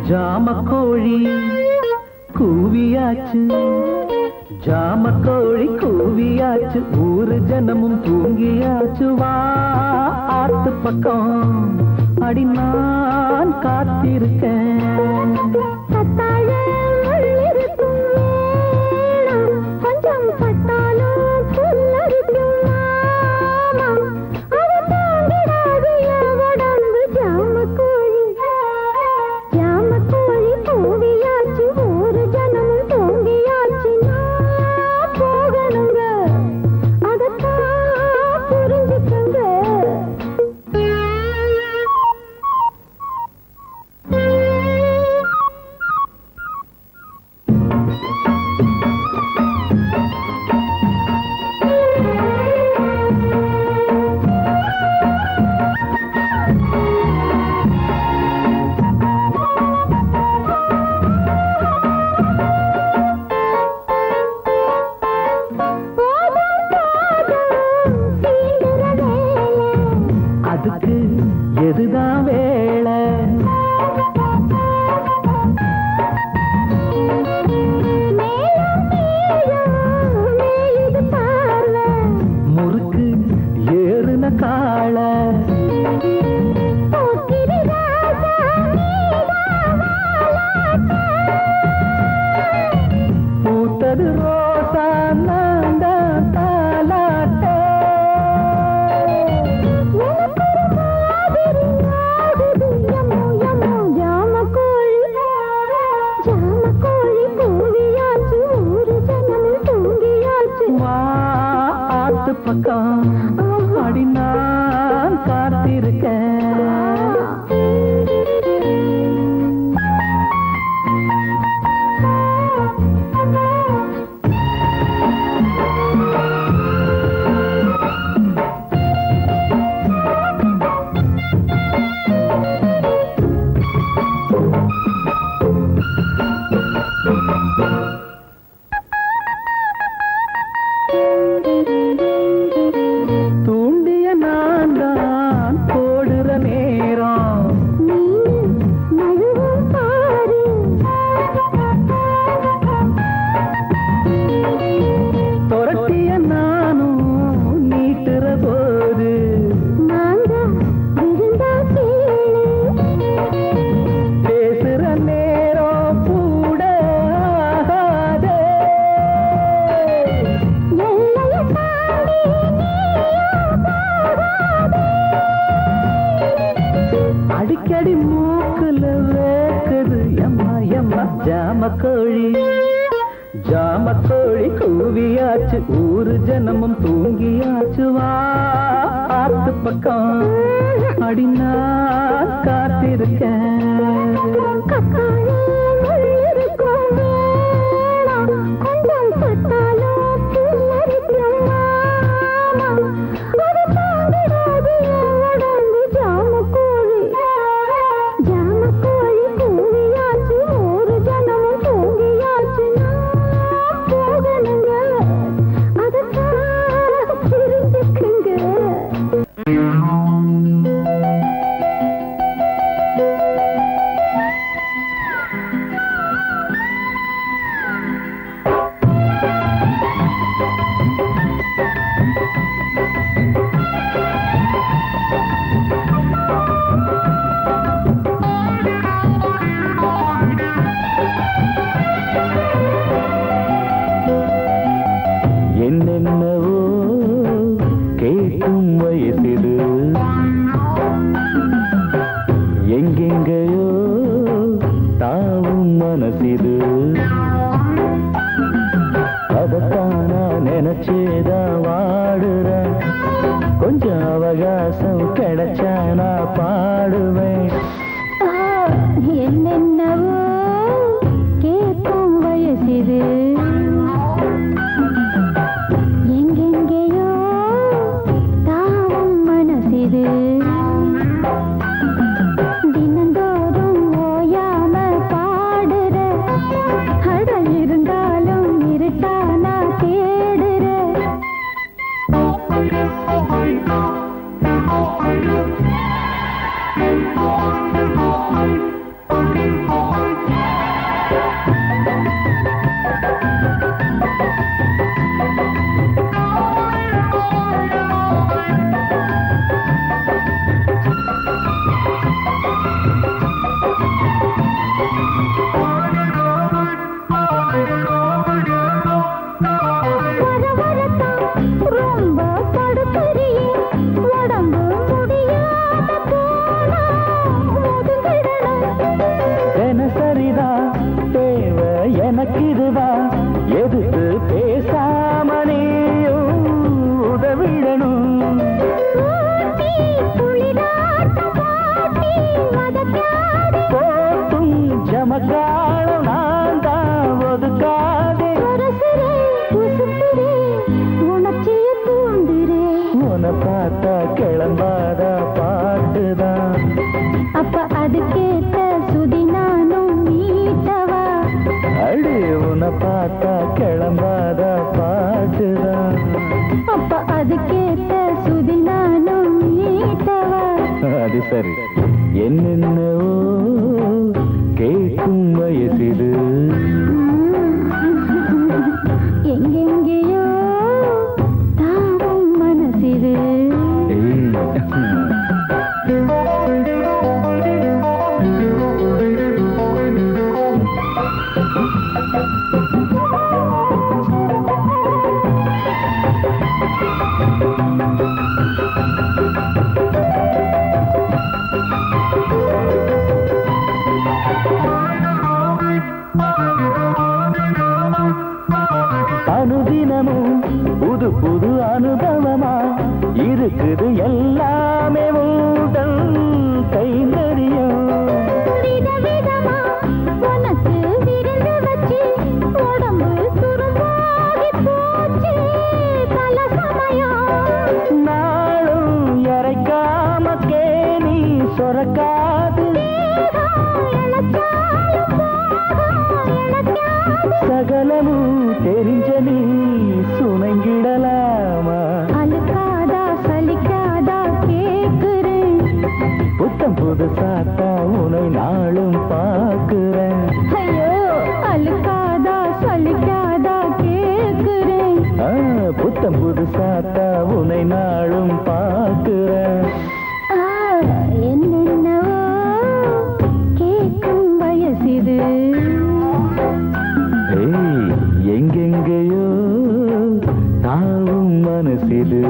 ஜாமக்கோழி கூவியாச்சு, ஜாமக்கோழி கூவியாச்சு, ஊரு ஜனமும் தூங்கியாச்சு. வா ஆத்து பக்கம் அடி நான் காத்திருக்கேன். எதுதான் வேளை முறுக்கு ஏறுன காள பூத்தது ரோசா நாண்டா தாலாட்ட பக்கம் அடி நான் காத்திருக்கேன். அடிக்கடி மூக்குல வேக்குது எம்மா எம்மா. ஜாமக்கோழி ஜாமக்கோழி கூவியாச்சு, ஊரு ஜனமும் தூங்கியாச்சு. வா ஆத்து பக்கம் அடி நான் காத்திருக்கேன். என்னென்னவோ கேட்கும் வயசிது, எங்கெங்கயோ தாவும் மனசிது. அதத்தான் நான் நினைச்சேதான் வாடுறேன். கொஞ்சம் அவகாசம் கிடைச்சா நான் பாடுவேன். என்னென்னவோ கேட்கும் வயசிது, எங்கெங்கேயோ தாவும் மனசிது. தினந்தோறும் ஓயாம பாடுற, அடல் இருந்தாலும் இருட்டானா தேடுற. ரொம்ப படுத்துறியே உடம்பு முடியாம போனா ஒதுங்கிடணும். தினசரிதான் தேவை எனக்கு இதுதான் எதிர்த்து பேசாம நீயும் உதவிடணும். ஊட்டி குளிராட்டம் பாட்டி வதக்காதே. போட்டும் ஜமக்காலம் நான் தான் ஒதுக்காதே. அரசரே உசுப்புரே உணர்ச்சியை தூண்டுரே. உன்னை பார்த்தா கிளம்பாத பாட்டுதான். அப்ப அதுக்கேத்த சுதி நானும் மீட்டவா. அடி உன்னை பார்த்தா கிளம்பாத பாட்டுதான். அப்ப அதுக்கேத்த சுதி நானும் மீட்டவா. அது சரி, என்னென்னவோ கேட்கும் வயசிது. எங்கெங்கேயோ தாவும் மனசிது. அனுதினமும் புது புது அனுபவமா இருக்குது எல்லாமே உங்கள் கைங்கரியம். விதவிதமா உனக்கு விருந்து வச்சு உடம்பு துரும்பாகி போச்சு பல சமயம். நாளும் இறைக்காம கேணி சொரக்காது. சகலமும் தெரிஞ்ச நீ சுணங்கிடலாமா? அழுக்காதா சலிக்காதா கேக்குறேன். புத்தம் புதுசாத்தா உனை நாளும் பார்க்கிறேன். ஐயோ அழுக்காதா சலிக்காதா கேக்குறேன். புத்தம் புதுசாத்தா உனை நாளும் பார்க்கிறேன். என்னென்னவோ கேட்கும் வயசிது. எங்கெங்கேயோ தாவும் மனசிது.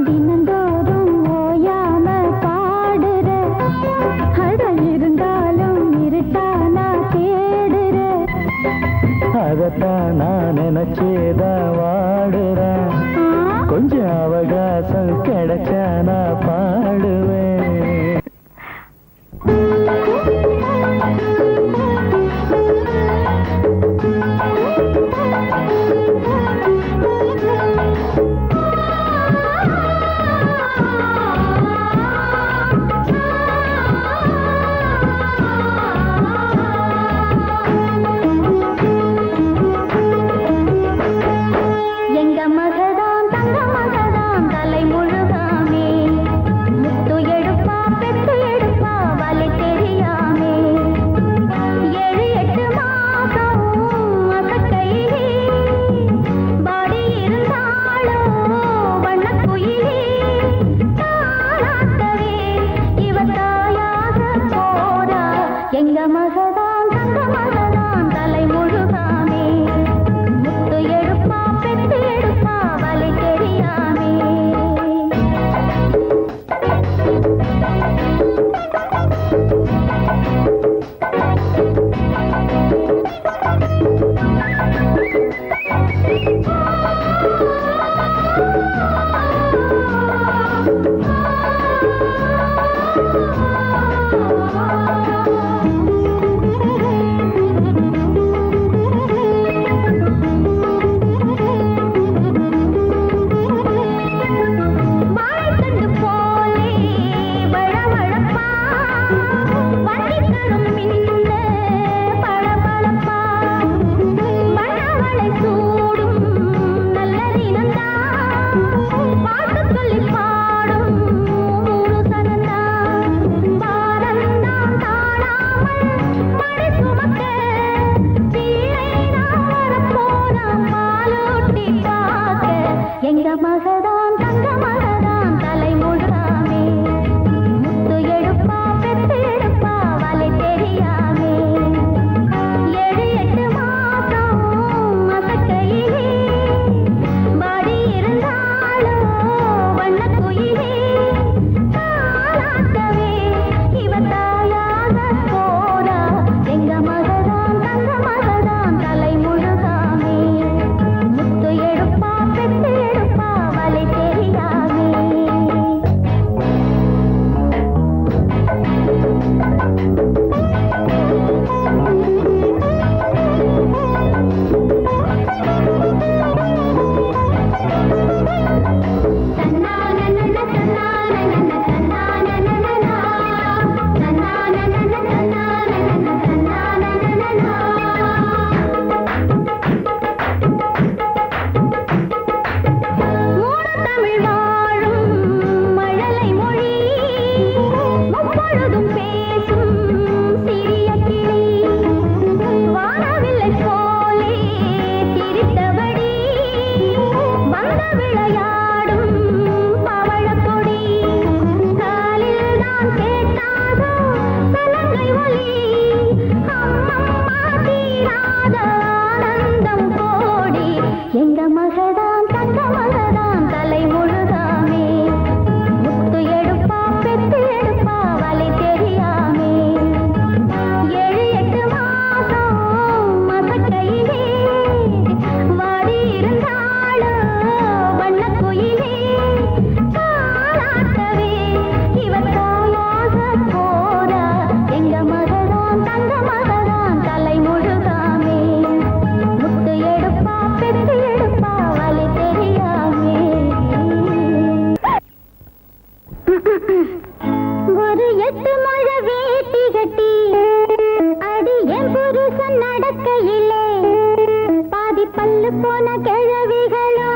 தினந்தோறும் ஓயாம பாடுற அட இருந்தாலும் இருட்டானா தேடுற. அதத்தான் நான் நினைச்சேதா வாடுறேன். கொஞ்சம் அவகாசம் கிடைச்சா நான் பாடுவேன். எங்க மகதான் தங்க மகதான் தலை முழுகாமே. முத்து எடுப்பா பெத்து எடுப்பா வலை தெரியாமே. 7-8 மாசம் மசக்கையிலே பாடி இருந்தாளோ வண்ணக்குயிலே. தாளாட்டவே இவ தாயாக போறா. எங்க மகதான் தங்க மகதான் தலை முழுகாமே. முத்து எடுப்பா பெத்து எடுப்பா வலை தெரியாமே. எங்க மகதான் தங்க மகதான் தலை முழுகாமே முத்து எடுப்பா பெத்து எடுப்பா வலை தெரியாமே 7-8 மாசம் மசக்கையிலே பாடி இருந்தாலும் வண்ண குயிலே தாலாட்டவே இவ தாயாக போறா எங்க மகதான் தங்க மகதான் தலை முழுகாமே முத்து எடுப்பா பெத்து எடுப்பா வலை தெரியாமே தமிழ் வாழும் மழலை மொழி முப்பொழுதும் பேசும் சிறிய கிளி வானவில்லை போலே சிரித்தபடி வந்த விளையாடும் பவழக்கொடி காலில் தான் கேட்டாதோ சலங்கை ஒலி அம்மம்மா தீராத ஆனந்தம் கோடி எங்க மகதான் தங்க மகதான் தலை முழுகாமே முத்து எடுப்பா பெத்து எடுப்பா வலை தெரியாமே 7-8 மாசம் மசக்கையிலே வாடி இருந்தாலும் வண்ண குயிலே தாலாட்டவே இவ தாயாக போறா எங்க மகதான் தங்க மகதான் தலை முழுகாமே முத்து எடுப்பா பெத்து எடுப்பா வலை தெரியாமே ஒரு 8 முழ வேட்டி கட்டி அடி என் புருஷன் நடக்கையிலே பாதி பல்லு போன கிழவிகளோ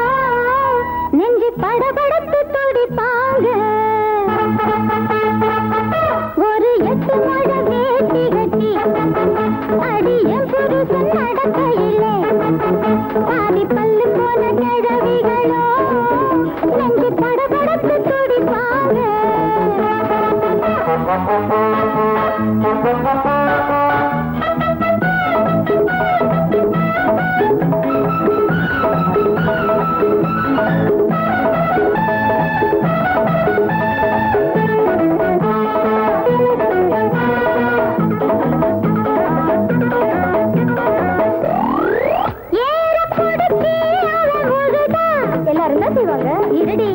நெஞ்சு படபடத்து துடிப்பாங்க ஒரு 8 முழ வேட்டி கட்டி அடி என் புருஷன் நடக்கையிலே பாதி பல்லு போன கிழவிகளோ நெஞ்சு படபடத்து துடிப்பாங்க எல்லாரும் தான் செய்வாங்க இருடி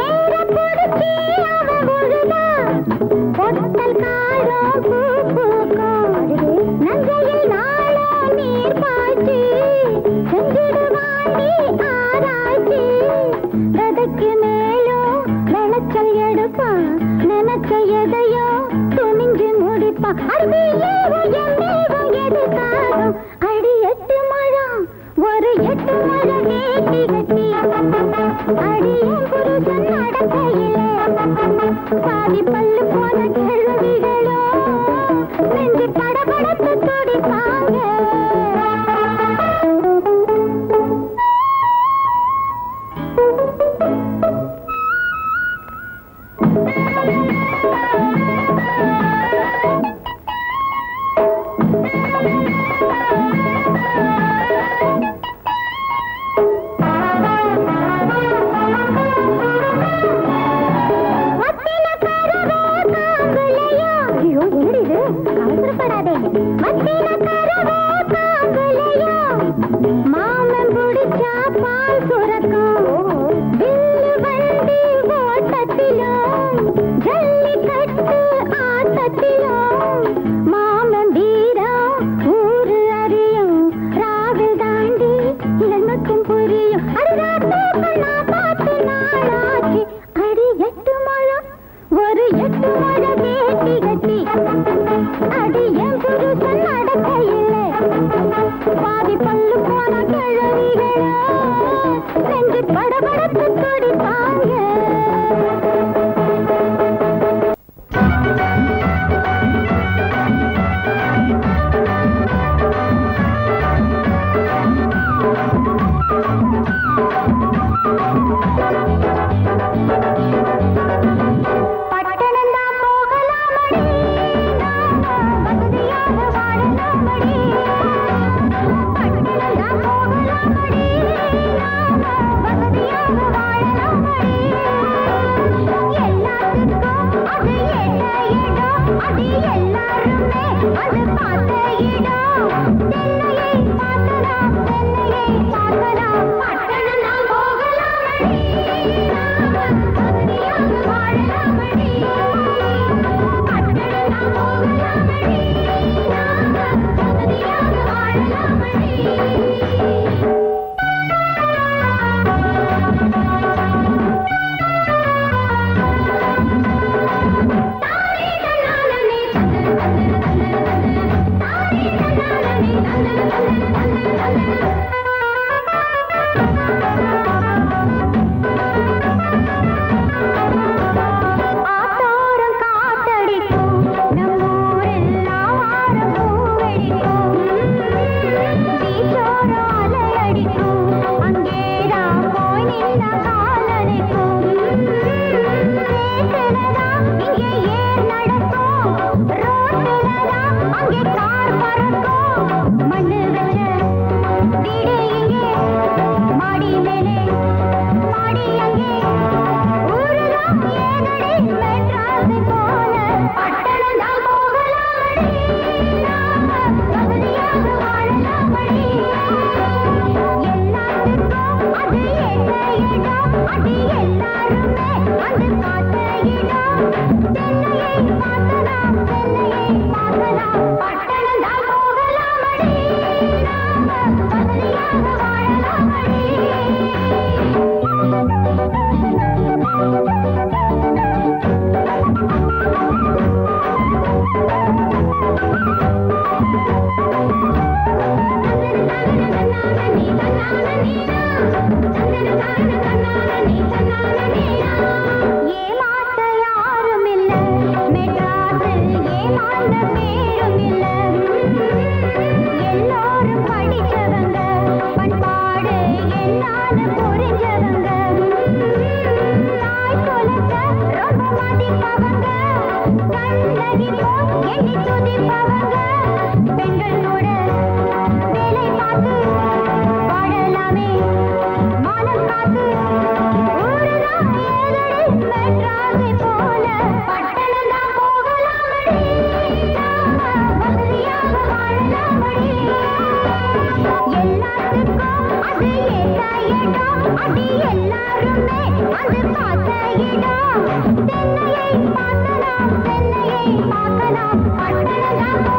ஏற பொறுக்கி அவ உழுதா பொட்டல் காரம் பூ பூக்கும் நஞ்சையில் நாளோ நீர் பாய்ச்சி செஞ்சிடுவாண்டி ஆராய்ச்சி கதைக்கு மேலும் விளைச்சல் எடுப்பான் நினைச்ச எதையோ துணிஞ்சு முடிப்பான் எதுக்காகும் அடி 8 மழம் ஒரு 8 மழ வேட்டி கட்டி அடியும் புருஷன் நடக்கையிலே பாதி பல்லு போன கிழவிகளோ நெஞ்சு படபடத்து துடிப்பாங்க மாமன் புடிச்சா பால் சுரக்கும் வில்லு வண்டி ஓட்டத்திலும் ஜல்லிக்கட்டு ஆட்டத்திலும் மாமன் வீரம் ஊரு அறியும் ராவில் தாண்டி எனக்கும் புரியும் பார்த்து நாளாச்சு அடி 8 மழம் ஒரு 8 மழ வேட்டி கட்டி அடி என் புருஷன் நடக்கையிலே பாதி பல்லு போன கிழவிகளோ நெஞ்சு படபடத்து துடிப்பாங்க படிப்பவங்க பெண்கள் கூட வேலை பார்த்து வாழலாமே மானம் காத்து ஊருதான் ஏழடி மெட்ராஸை போல பட்டணம் தான் போகலாமடி நாம வசதியாக வாழலாமடி எல்லாத்துக்கும் அது ஏற்ற இடம் அது எல்லாருமே அது பார்த்த இடம் சென்னையை பார்க்கலாம் பட்டணம் தான்